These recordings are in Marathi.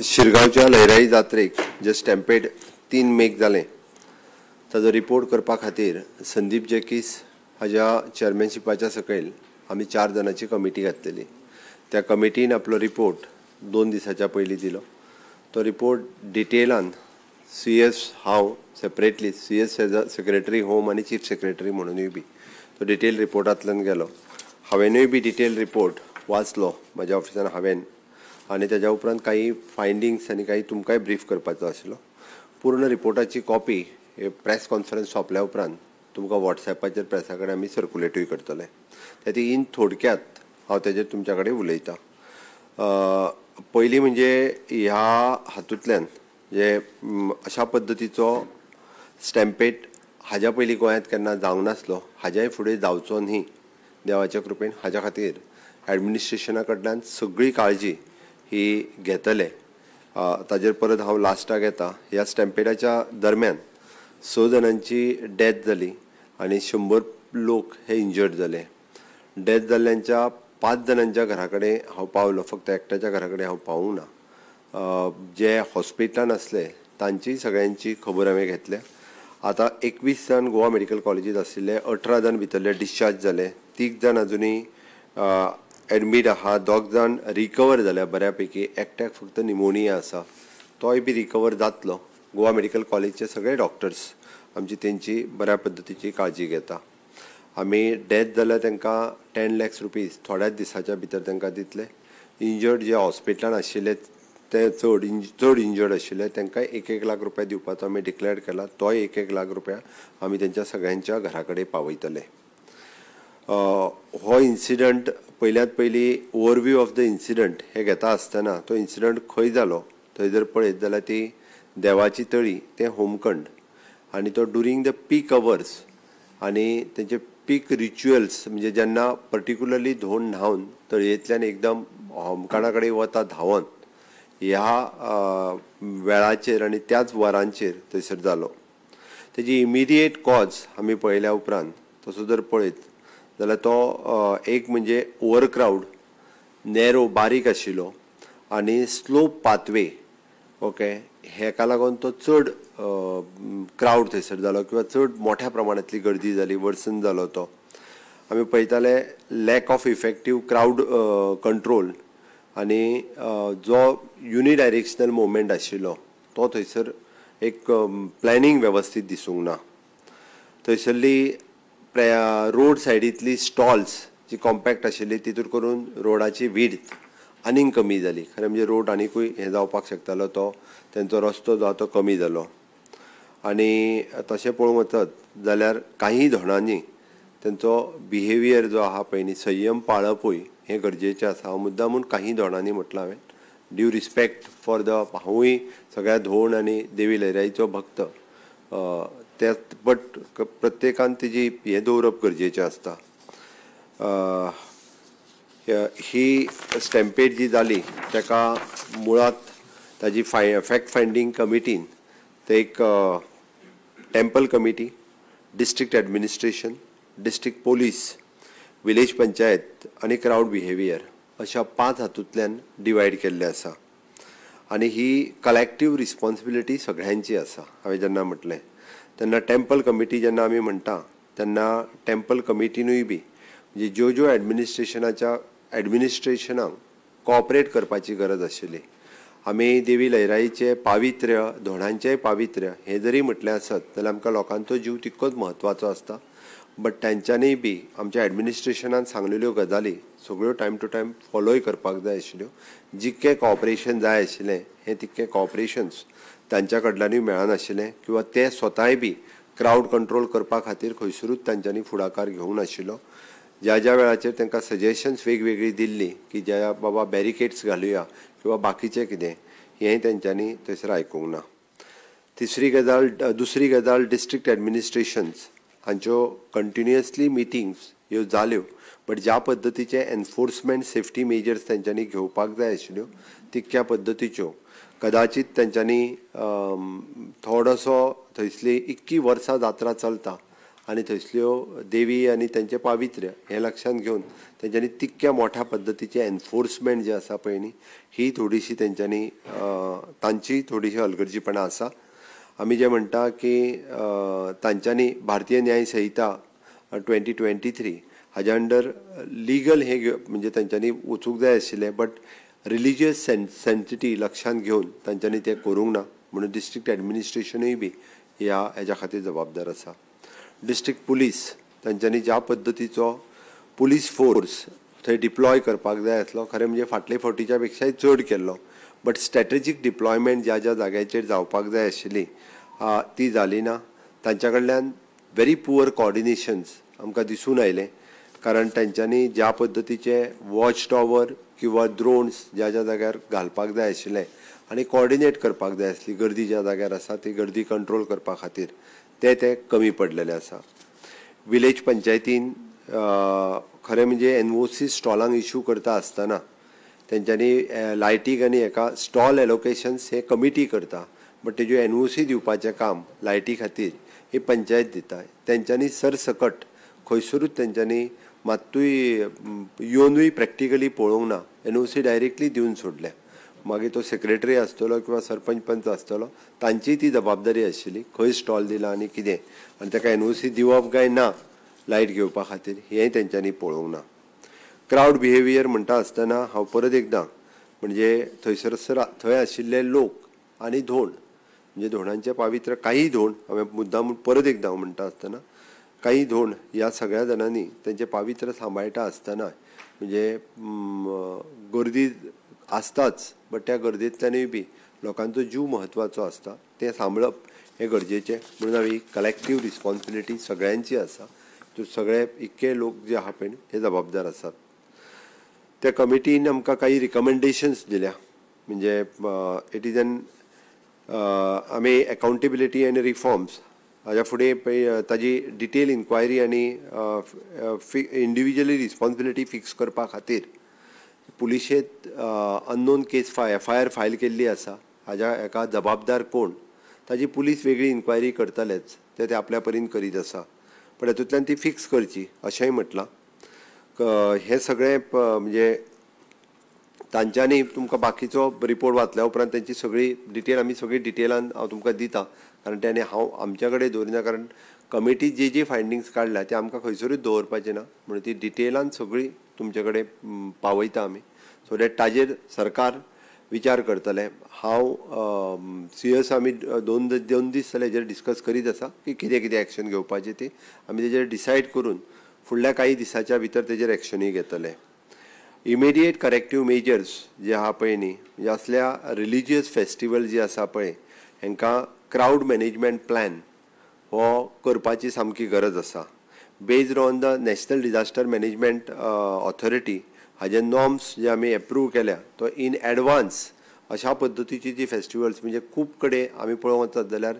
शिरगांवच्या लयराई जात्रेक जे स्टॅम्पेड 3 मेक जालें ताजो रिपोर्ट करपा खातीर संदीप जॅकीस हाज्या चेअरमॅनशिपाच्या सकयल आमी 4 जाणांची कमिटी घातलेली. त्या कमिटीन आपलो रिपोर्ट 2 दिसाच्या पयलीं दिलो. तो रिपोर्ट डिटेलान CS हांव सेपरेटली CS सेक्रेटरी होम आनी चीफ सेक्रेटरी म्हणूनय बी तो डिटेल रिपोर्टांतल्यान गेलो. हांवेनूय बी डिटेल रिपोर्ट वाचलो म्हाज्या ऑफिसान हांवेन आनी तेज्या उपरांत काही फायंडिंग्स आनी काही तुमकांय ब्रीफ करपाचो आशिल्लो. पूर्ण रिपोर्टाची कॉपी प्रेस कॉन्फरन्स सोंपल्या उपरांत तुमकां वॉट्सॅपाचेर प्रेसा कडेन आमी सर्कुलेटूय करतले. ते इन थोडक्यात हांव तेजेर तुमच्या कडेन उलयतां. पयलीं म्हणजे ह्या हातूंतल्यान जे अशा पद्दतीचो स्टॅम्पेड हाज्या पयलीं गोंयांत केन्ना जावंक नासलो, हाज्याय फुडें जावचो न्ही देवाच्या कृपेन. हाज्या खातीर एडमिनिस्ट्रेशना कडल्यान सगळी काळजी ही घेतले. ताजेर परत हांव लास्टाक येता. ह्या स्टॅम्पेडाच्या दरम्यान 6 जाणांची डेथ जाली आनी 100 लोक हे इंजर्ड जाले. डेथ जाल्ल्यांच्या 5 जाणांच्या घरा कडेन हांव पावलो, फक्त एकट्याच्या घरा कडेन हांव पावूंक ना. जे हॉस्पिटलान आसले तांची सगळ्यांची खबर हांवें घेतल्या. आतां 21 जाण गोवा मेडिकल कॉलेजीत आशिल्ले, 18 जाण भितरले डिस्चार्ज जाले, 3 जाण अजुनूय एडमीट आहा, 2 जाण रिकवर जाल्या बऱ्या पैकी. एकट्याक फक्त निमोनिया आसा, तोय बी रिकवर जातलो. गोवा मेडिकल कॉलेजचे सगळे डॉक्टर्स आमची तेंची बऱ्या पद्दतीची काळजी घेता. आमी डेथ जाल्यार तांकां 10 लाख रुपीज थोड्याच दिसाच्या भितर तांकां दितले. इंजर्ड जे हॉस्पिटलान आशिल्ले ते चड इंजर्ड आशिल्ले तांकां 1-1 लाख रुपया दिवपाचो आमी डिक्लेअर केला. तोय 1-1 लाख रुपया आमी तेंच्या सगळ्यांच्या घरा कडेन पावयतले. हो इन्सिडंट पयल्यात पयली ओवरव्यू ऑफ द इन्सिडंट हे घेता आसतना तो इन्सिडंट खंय जालो थंय जर पळयत जाल्यार ती देवाची तळी ते होमखंड आनी तो ड्युरींग द पीक अवर्स आनी तेंचे पीक रिच्युअल्स म्हणजे जेन्ना पर्टिक्युलरली धोंड न्हावन तळयेंतल्यान एकदम होमखंडा कडेन वता धांवन ह्या वेळाचेर आनी त्याच वरांचेर थंयसर जालो. तेजी इमिडिएट कॉज आमी पळयल्या उपरांत तसो जर पळयत जाल्यार तो एक म्हणजे ओवर क्रावड, नॅरो बारीक आशिल्लो आनी स्लोप पाथवे. ओके, हेका लागून तो चड क्रावड थंयसर जालो किंवा चड मोठ्या प्रमाणांतली गर्दी जाली, वर्सन जालो तो. आमी पळयताले lack of effective crowd control आनी जो युनिडायरेक्शनल मुवमेंट आशिल्लो तो थंयसर एक प्लॅनिंग वेवस्थीत दिसूंक ना. थंयसरली रोड सायडींतली स्टॉल्स जी कॉम्पॅक्ट आशिल्ली तितून करून रोडाची विड्थ आनीक कमी जाली. खरें म्हणजे रोड आनिकूय हें जावपाक शकतालो, तो तेंचो रस्तो जो तो कमी जालो. आनी तशें पळोवंक वचत जाल्यार काही धोणांनी तेंचो बिहेवियर जो आहा पळय न्ही, संयम पाळपूय हें गरजेचें आसा. हांव मुद्दामून काही धोणांनी म्हटलां हांवें, ड्यू रिस्पेक्ट फॉर द हांवूय सगळ्या धोंड आनी देवी लयराईचो भक्त, बट प्रत्येकान तेजी हें दवरप गरजेचें आसता. ही स्टॅम्पेड जी जाली ताका मुळात ताजी फॅक्ट फायंडींग कमिटीन ते एक temple committee, district administration, district police, village panchayat आनी क्रावड बिहेवियर अशा 5 हातूंतल्यान डिवायड केल्ले आसा. आनी ही कलेक्टीव रिस्पॉन्सिबिलिटी सगळ्यांची आसा. हांवें जेन्ना म्हटलें तेन्ना टेम्पल कमिटी जेन्ना आमी म्हणटा तेन्ना टेम्पल कमिटीनूय बी म्हणजे ज्यो एडमिनिस्ट्रेशनाक कॉपरेट करपाची गरज आशिल्ली. आमी देवी लयराईचें पावित्र्य, धोंडांचेंय पावित्र्य हें जरी म्हटलें आसत जाल्यार आमकां लोकांचो जीव तितकोच म्हत्वाचो आसता. बट तांच्यांनीय बी आमच्या एडमिनिस्ट्रेशनान सांगलेल्यो गजाली सगळ्यो टायम टू टायम फॉलोय करपाक जाय आशिल्ल्यो. जितकें कॉपरेशन जाय आशिल्लें हें तितकें कॉपरेशन्स तांच्या कडल्यानूय मेळनाशिल्लें किंवा ते स्वताय बी क्रावड कंट्रोल करपा खातीर खंयसरूच तांच्यांनी फुडाकार घेवंक नाशिल्लो. ज्या वेळाचेर तांकां सजेशन्स वेगवेगळी दिल्ली की ज्या बाबा बॅरिकेड्स घालुया किंवा बाकीचें कितें हेंय तेंच्यांनी थंयसर आयकूंक ना. दुसरी गजाल डिस्ट्रिक्ट एडमिनिस्ट्रेशन्स हांच्यो कंटिन्युअसली मिटिंग्स ह्यो जाल्यो, बट ज्या पद्दतीचे एनफोर्समेंट सेफ्टी मेजर्स तेंच्यांनी घेवपाक जाय आशिल्ल्यो तितक्या पद्दतीच्यो कदाचित तेंच्यांनी थोडोसो थंयसली इतकी वर्सां जात्रा चलता आनी थंयसल्यो देवी आनी तेंचें पावित्र्य हें लक्षांत घेवन तेंच्यांनी तितक्या मोठ्या पद्दतीचें एनफोर्समेंट जें आसा पळय न्ही ही थोडीशी तेंच्यांनी तांची थोडीशी हलगर्जीपणां आसा. आमी जें म्हणटा की तांच्यांनी भारतीय न्याय संहिता 2023 हाज्या अंडर लिगल हे म्हणजे तांच्यांनी वचूंक जाय आशिल्लें, बट रिलिजियस सेन्सिटी लक्षांत घेवन तांच्यांनी तें करूंक ना. म्हणून डिस्ट्रिक्ट एडमिनिस्ट्रेशनूय बी हेज्या खातीर जबाबदार आसा. डिस्ट्रिक्ट पुलीस तांच्यांनी ज्या पद्दतीचो पुलीस फोर्स थंय डिप्लॉय करपाक जाय आसलो, खरें म्हणजे फाटले फावटीच्या पेक्षाय चड केल्लो, बट स्ट्रॅटेजीक डिप्लॉयमेंट ज्या ज्या जाग्याचेर जावपाक जाय आशिल्ली ती जाली ना. तांच्या कडल्यान व्हेरी पुअर कॉर्डिनेशन्स आमकां दिसून आयलें, कारण तांच्यांनी ज्या पद्दतीचे वॉच टॉवर किंवा ड्रोन्स ज्या ज्या जाग्यार घालपाक जाय आशिल्ले आनी कॉर्डिनेट करपाक जाय आसली गर्दी ज्या जाग्यार आसा ती गर्दी कंट्रोल करपा खातीर ते कमी पडलेले आसा. विलेज पंचायतीन खरें म्हणजे NOC स्टॉलांक इश्यू करता आसतना तेंच्यांनी लायटीक आनी हेका स्टॉल एलोकेशन्स हे कमिटी करता, बट तेज्यो NOC दिवपाचें काम लायटी खातीर ही पंचायत दिता. तेंच्यांनी सरसकट खंयसरूच तेंच्यांनी मात्तूय येवनूय प्रॅक्टिकली पळोवंक ना. NOC डायरेक्टली दिवन सोडल्या. मागीर तो सेक्रेटरी आसतलो किंवा सरपंच पंच आसतलो तांची ती जबाबदारी आशिल्ली खंय स्टॉल दिला आनी कितें, आनी ताका NOC दिवप काय ना लायट घेवपा खातीर हेंय तेंच्यांनी पळोवंक ना. क्रावड बिहेवियर म्हणटा आसतना हांव परत एकदां म्हणजे थंय आशिल्ले लोक आनी धोंड म्हणजे धोंडांचें पावित्र्य काही धोंड हांवें मुद्दाम परत एकदां म्हणटा आसतना काही धोंड ह्या सगळ्या जाणांनी तेंचें पावित्र्य सांबाळटा आसतना म्हणजे गर्दी आसताच, बट त्या गर्देंतल्यानूय बी लोकांचो जीव म्हत्वाचो आसता तें सांबाळप हें गरजेचें. म्हणून हांवें कलेक्टीव रिस्पॉन्सिबिलिटी सगळ्यांची आसा. सगळे इतके लोक जे आहा पळय हे जबाबदार आसात. त्या कमिटीन आमकां काही रिकमेंडेशन्स दिल्या, म्हणजे इट इज एन आमी अकाउंटेबिलिटी आनी रिफॉर्म्स हाज्या फुडें ताजी डिटेल इन्क्वायरी आनी इंडिविज्युअली रिस्पॉन्सिबिलिटी फिक्स करपा खातीर पुलिशेंत अननोन केस FIR फायल केल्ली आसा. हाज्या हेका जबाबदार कोण ताजी पुलीस वेगळी इन्क्वायरी करतलेच, ते आपल्या परीन करीत आसा, पण हातूंतल्यान ती फिक्स करची अशेंय म्हटलां. हे सगळें म्हणजे तांच्यांनी तुमकां बाकीचो रिपोर्ट वाचल्या उपरांत तेंची सगळी डिटेल आमी सगळी डिटेलान हांव तुमकां दितां, कारण तेणे हांव आमच्या कडेन दवरिना, कारण कमिटी जी फायंडिंग्स काडल्या ते आमकां खंयसरूच दवरपाचें ना. म्हणून ती डिटेलान सगळी तुमचे कडेन पावयता आमी, सो दॅट ताजेर सरकार विचार करतले. हांव CS आमी दोन दीस जाले हेजेर डिस्कस करीत आसा की कितें कितें एक्शन घेवपाची ती आमी तेजेर डिसायड करून फुडल्या काही दिसाच्या भितर तेजेर एक्शनूय घेतले. इमिडिएट करेक्टीव मेजर्स जे आहा पळय न्ही, म्हणजे असल्या रिलिजियस फेस्टिवल जे आसा पळय हांकां क्रावड मॅनेजमेंट प्लॅन हो करपाची सामकी गरज आसा. Based on the national disaster management authority हाजे नॉर्म्स जे आमी एप्रूव केल्या तो इन एडवान्स अशा पद्दतीची जी फेस्टिवल्स म्हणजे खूब कडेन आमी पळोवंक वचत जाल्यार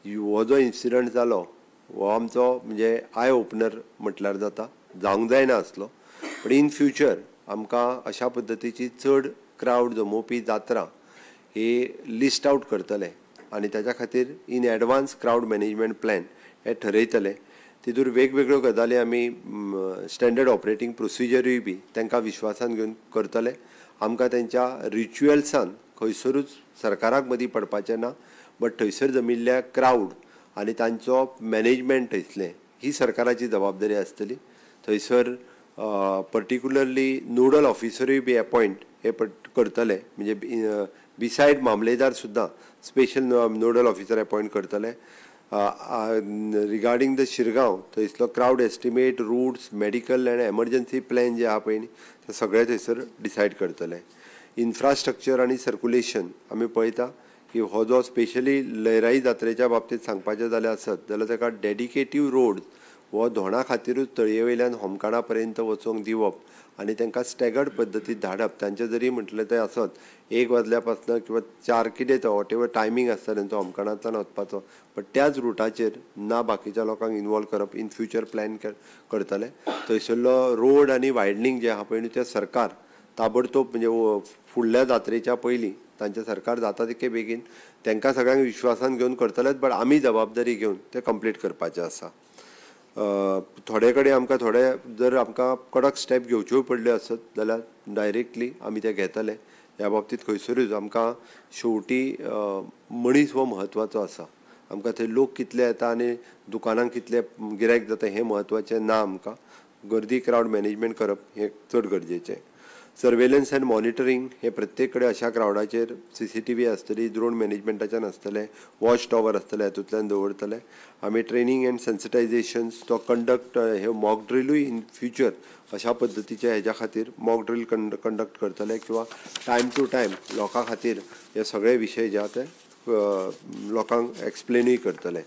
हो जो इन्सिडंट जालो हो आमचो म्हणजे आय ओपनर म्हटल्यार जाता, जावंक जायना आसलो. बट इन फ्युचर आमकां अशा पद्दतीची चड क्रावड जमोवपी जात्रा ही लिस्ट आउट करतले आनी ताच्या खातीर in advance crowd management plan हे ठरयतले. तितूर वेगवेगळ्यो गजाली आमी स्टँडर्ड ऑपरेटींग प्रोसिजरूय बी तांकां विश्वासान घेवन करतले. आमकां तेंच्या रिच्युअल्सान खंयसरूच सरकाराक मदीं पडपाचें ना, बट थंयसर जमिल्ल्या क्रावड आनी तांचो मॅनेजमेंट थंयसलें ही सरकाराची जबाबदारी आसतली. थंयसर पर्टिक्युलरली नोडल ऑफिसरूय बी अपॉयंट हे करतले, म्हणजे बिसायड मामलेदार सुद्दां स्पेशल नोडल ऑफिसर अपॉयंट करतले. रिगार्डींग द शिरगांव थंयसलो क्रावड एस्टिमेट, रूट्स, मेडिकल आनी एमर्जन्सी प्लॅन जे आहा पळय न्ही ते सगळे थंयसर डिसायड करतले. इन्फ्रास्ट्रक्चर आनी सर्क्युलेशन आमी पळयता की हो जो स्पेशली लयराई जात्रेच्या बाबतींत सांगपाचें जाल्यार आसत जाल्यार ताका डेडिकेटीव रोड हो धोणा खातीरूच तळये वयल्यान होमकाणा पर्यंत वचोंक दिवप आनी तांकां स्टॅगर्ड पद्दतीन धाडप. तांचें जरी म्हटलें तें आसत 1 वजल्या पासून किंवा 4 कितें तो वॉटेवर टायमींग आसता तांचो होमकाणांतल्यान वचपाचो, बट त्याच रुटाचेर ना बाकीच्या लोकांक इनवॉल्व करप. इन फ्युचर प्लॅन करतले. थंयसरलो रोड आनी वायडनींग जे आहा पळय न्ही तें सरकार ताबडतोब म्हणजे फुडल्या जात्रेच्या पयलीं तांचें सरकार जाता तितके बेगीन तांकां सगळ्यांक विश्वासान घेवन करतलेच, बट आमी जबाबदारी घेवन तें कंप्लीट करपाचें आसा. थोडे कडेन आमकां थोडे जर आमकां कडक स्टेप घेवच्यो पडल्यो आसत जाल्यार डायरेक्टली आमी ते घेतले. ह्या बाबतींत खंयसरूच आमकां शेवटी मनीस हो म्हत्वाचो आसा. आमकां थंय लोक कितले येता आनी दुकानांक कितले गिरायक जाता हें म्हत्वाचें ना. आमकां गर्दी क्रावड मॅनेजमेंट करप हें चड गरजेचें. सर्वेलन्स एंड मॉनिटरींग हे प्रत्येक कडेन अशा क्रावडाचेर CCTV आसतली, ड्रोन मॅनेजमेंटाच्यान आसतले, वॉच टॉवर आसतले, हातूंतल्यान दवरतले. आमी ट्रेनींग एंड सेन्सिटायझेशन्स तो कंडक्ट हे मॉक ड्रिलूय इन फ्युचर अशा पद्दतीचे हेज्या खातीर मॉक ड्रील कंडक्ट करतले किंवा टायम टू टायम लोकां खातीर हे सगळे विशय जे ते लोकांक एक्सप्लेनूय करतले.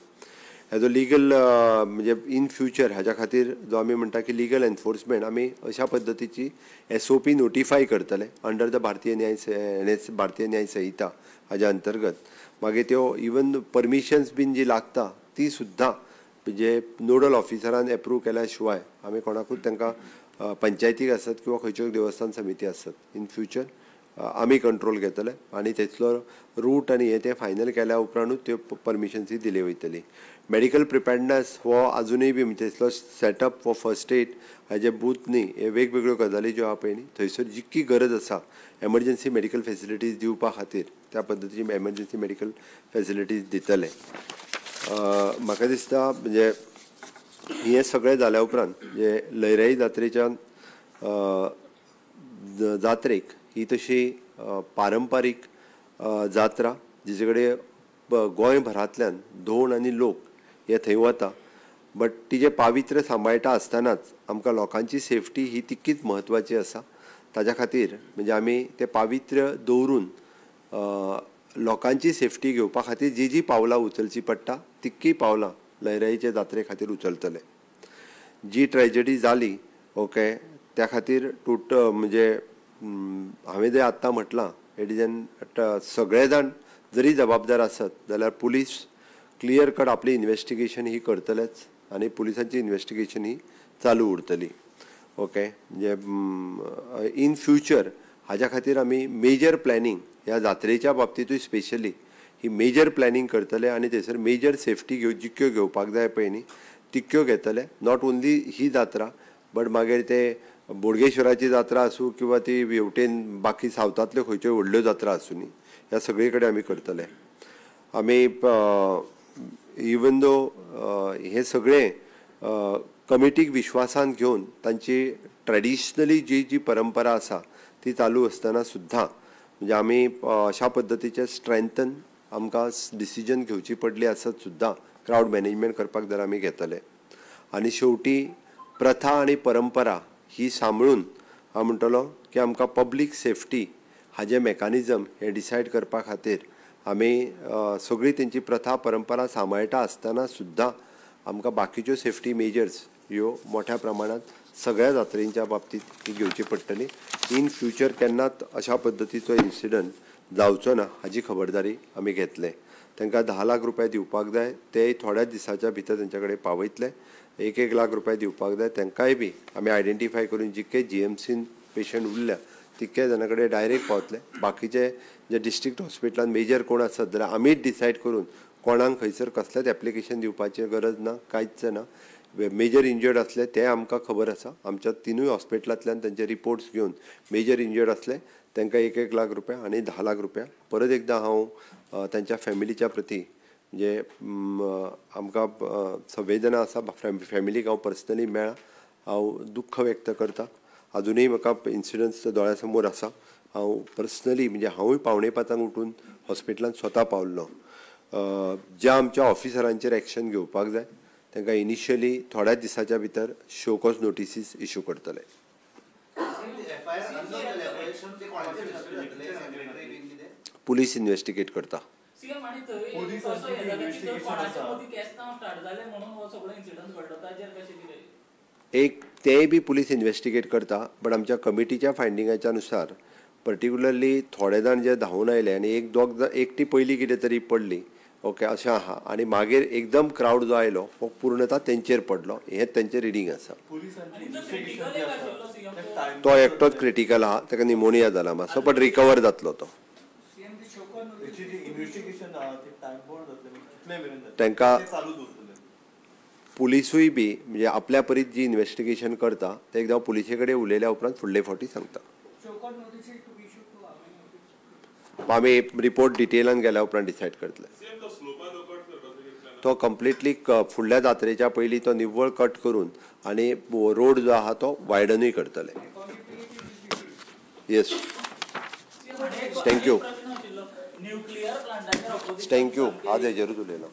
हेजो लिगल म्हणजे इन फ्युचर हाज्या खातीर जो आमी म्हणटा की लिगल एनफोर्समेंट आमी अशा पद्दतीची SOP नोटिफाय करतले अंडर द भारतीय न्याय संहिता हाज्या अंतर्गत. मागीर त्यो इवन परमिशन्स बीन जी लागता ती सुद्दां म्हणजे नोडल ऑफिसरान एप्रूव केल्या शिवाय आमी कोणाकूच तांकां पंचायतीक आसत किंवा खंयच्यो देवस्थान समिती आसत इन फ्युचर आमी कंट्रोल घेतले आनी तेचलो रूट आनी हे ते फायनल केल्या उपरांतूच त्यो परमिशन्सूय दिली वयतली. मेडिकल प्रिपेर्डनेस हो आजुनूय बी म्हणजे तेचलो सेटअप फॉर फर्स्ट एड हाजे बूथ न्ही हे वेगवेगळ्यो गजाली ज्यो आहा पळय न्ही थंयसर जितकी गरज आसा एमर्जन्सी मेडिकल फेसिलिटीज दिवपा खातीर त्या पद्दतीची एमर्जन्सी मेडिकल फेसिलिटीज दितले. म्हाका दिसता म्हणजे हे सगळें जाल्या उपरांत म्हणजे लयराई जात्रेच्या जात्रेक ही तशी पारंपारीक जात्रा जिचे कडेन गोंयभरांतल्यान धोंड आनी लोक हे थंय वता. बट तिजे पावित्र्य सांबाळटा आसतनाच आमकां लोकांची सेफ्टी ही तितकीच म्हत्वाची आसा. ताज्या खातीर म्हणजे आमी ते पावित्र्य दवरून लोकांची सेफ्टी घेवपा खातीर जी जी पावलां उचलची पडटा तितकी पावलां लयराईचे जात्रे खातीर उचलतले. जी ट्रेजेडी जाली ओके त्या खातीर म्हणजे हांवें जें आत्तां म्हटलां इट इज एन सगळे जाण जरी जबाबदार आसत जाल्यार पुलीस क्लियर कट आपली इन्वेस्टिगेशन ही करतलेच आनी पुलिसांची इन्वेस्टिगेशन ही चालू उरतली. ओके म्हणजे इन फ्युचर हाज्या खातीर आमी मेजर प्लॅनिंग ह्या जात्रेच्या बाबतींतूय स्पेशली ही मेजर प्लॅनिंग करतले आनी थंयसर मेजर सेफ्टी जितक्यो घेवपाक जाय पळय न्ही तितक्यो घेतले. Not only he Jatra but मागीर ते बोडगेश्वराची जात्रा आसूं किंवा ती हेवटेन बाकी सावथांतल्यो खंयच्यो व्हडल्यो जात्रा आसूं न्ही ह्या सगळे कडेन आमी करतले. आमी इवन दो हे सगळे कमिटीक विश्वासान घेवन तांची ट्रेडिशनली जी परंपरा आसा ती चालू आसतना सुद्दां म्हणजे आमी अशा पद्दतीचे स्ट्रेंथन आमकां डिसिजन घेवची पडली आसत सुद्दां क्रावड मॅनेजमेंट करपाक जर आमी घेतले. आनी शेवटी प्रथा आनी परंपरा ही सांबाळून हांव म्हणटलो की आमकां पब्लीक सेफ्टी हाजे मेकानिजम हे डिसायड करपा खातीर आमी सगळी तेंची प्रथा परंपरा सांबाळटा आसतना सुद्दां आमकां बाकीच्यो सेफ्टी मेजर्स ह्यो मोठ्या प्रमाणांत सगळ्या जात्रेंच्या बाबतींत ही घेवची पडटली. इन फ्युचर केन्नाच अशा पद्दतीचो इन्सिडंट जावचो ना हाजी खबरदारी आमी घेतले. तांकां 10 लाख रुपया दिवपाक जाय तेय थोड्याच दिसाच्या भितर तेंच्या कडेन पावयतले. 1-1 लाख रुपया दिवपाक जाय तांकांय बी आमी आयडेंटिफाय करून जितके GMCन पेशंट उरल्या तितके जाणां कडेन डायरेक्ट पावतले. बाकीचे जे डिस्ट्रिक्ट हॉस्पिटलान मेजर कोण आसत जाल्यार आमीच डिसायड करून कोणाक खंयसर कसलेंच एप्लिकेशन दिवपाची गरज ना कांयच ना. मेजर इंजर्ड असले ते आमकां खबर आसा. आमच्या 3 हॉस्पिटलांतल्यान तांचे रिपोर्ट्स घेवन मेजर इंजर्ड असले तांकां 1-1 लाख रुपया आनी 10 लाख रुपया. परत एकदां हांव तांच्या फॅमिलीच्या प्रती म्हणजे आमकां संवेदना आसा फॅमिलीक हांव पर्सनली मेळ्ळा हांव दुख्ख व्यक्त करता. अजुनूय म्हाका इन्सिडंट्स दोळ्या समोर आसा. हांव पर्सनली म्हणजे हांवूय पावणे 5 उठून हॉस्पिटलांत स्वता पावल्लो. ज्या आमच्या ऑफिसरांचेर एक्शन घेवपाक जाय तांकां इनिशियली थोड्याच दिसाच्या भितर शो कॉज नोटिसीस इश्यू करतले. पुलीस इन्वेस्टिगेट करता. एक तेय बी पुलीस इन्वेस्टिगेट करता बट आमच्या कमिटीच्या फायंडिंगाच्या नुसार पर्टिक्युलरली थोडे जाण जे धांवून आयले आनी एकटी पयली कितें तरी पडली ओके अशें आहा आनी मागीर एकदम क्रावड जो आयलो हो पूर्णता तेंचेर पडलो हें तेंचें रिडींग आसा. तो एकटोच क्रिटिकल आहा ताका निमोनिया जाला मातसो बट रिकवर जातलो तो. तांकां पुलिसूय बी म्हणजे आपल्या परीत जी इन्व्हेस्टिगेशन करता ते एकदां पुलिसे कडेन उलयल्या उपरांत फुडले फावटी सांगता. आमी रिपोर्ट डिटेलान गेल्या उपरांत डिसायड करतले. तो कंप्लिटली फुडल्या जात्रेच्या पयलीं तो निव्वळ कट करून आनी रोड जो आहा तो वायडनूय करतले. Yes, thank you. थँक्यू. आज हेजेरूच उलयलो.